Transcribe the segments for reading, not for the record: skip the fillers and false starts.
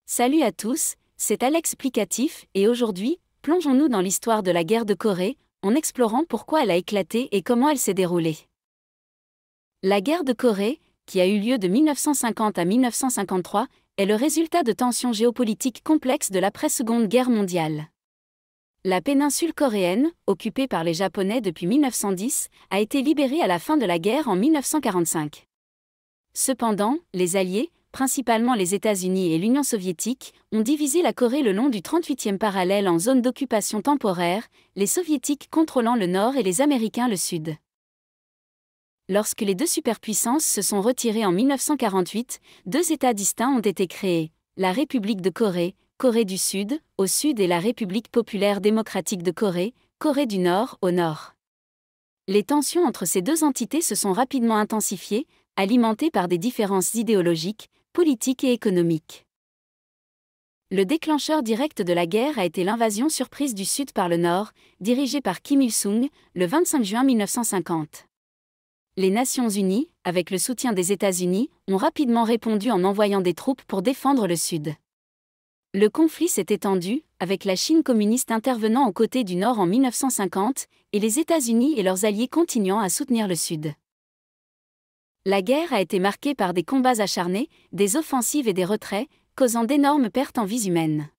Salut à tous, c'est Alex Plicatif et aujourd'hui, plongeons-nous dans l'histoire de la guerre de Corée, en explorant pourquoi elle a éclaté et comment elle s'est déroulée. La guerre de Corée, qui a eu lieu de 1950 à 1953, est le résultat de tensions géopolitiques complexes de l'après-Seconde Guerre mondiale. La péninsule coréenne, occupée par les Japonais depuis 1910, a été libérée à la fin de la guerre en 1945. Cependant, les Alliés, principalement les États-Unis et l'Union soviétique, ont divisé la Corée le long du 38e parallèle en zones d'occupation temporaire, les Soviétiques contrôlant le nord et les Américains le sud. Lorsque les deux superpuissances se sont retirées en 1948, deux États distincts ont été créés, la République de Corée, Corée du Sud, au sud et la République populaire démocratique de Corée, Corée du Nord, au nord. Les tensions entre ces deux entités se sont rapidement intensifiées, alimentées par des différences idéologiques, politiques et économiques. Le déclencheur direct de la guerre a été l'invasion surprise du Sud par le Nord, dirigée par Kim Il-sung, le 25 juin 1950. Les Nations Unies, avec le soutien des États-Unis, ont rapidement répondu en envoyant des troupes pour défendre le Sud. Le conflit s'est étendu, avec la Chine communiste intervenant aux côtés du Nord en 1950, et les États-Unis et leurs alliés continuant à soutenir le Sud. La guerre a été marquée par des combats acharnés, des offensives et des retraits, causant d'énormes pertes en vies humaines.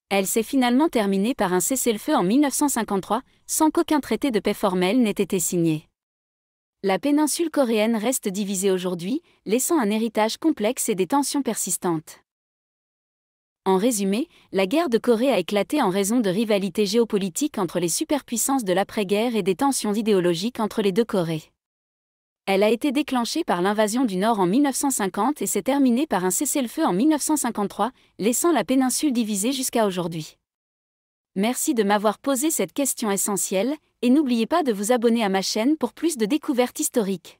Elle s'est finalement terminée par un cessez-le-feu en 1953, sans qu'aucun traité de paix formel n'ait été signé. La péninsule coréenne reste divisée aujourd'hui, laissant un héritage complexe et des tensions persistantes. En résumé, la guerre de Corée a éclaté en raison de rivalités géopolitiques entre les superpuissances de l'après-guerre et des tensions idéologiques entre les deux Corées. Elle a été déclenchée par l'invasion du Nord en 1950 et s'est terminée par un cessez-le-feu en 1953, laissant la péninsule divisée jusqu'à aujourd'hui. Merci de m'avoir posé cette question essentielle, et n'oubliez pas de vous abonner à ma chaîne pour plus de découvertes historiques.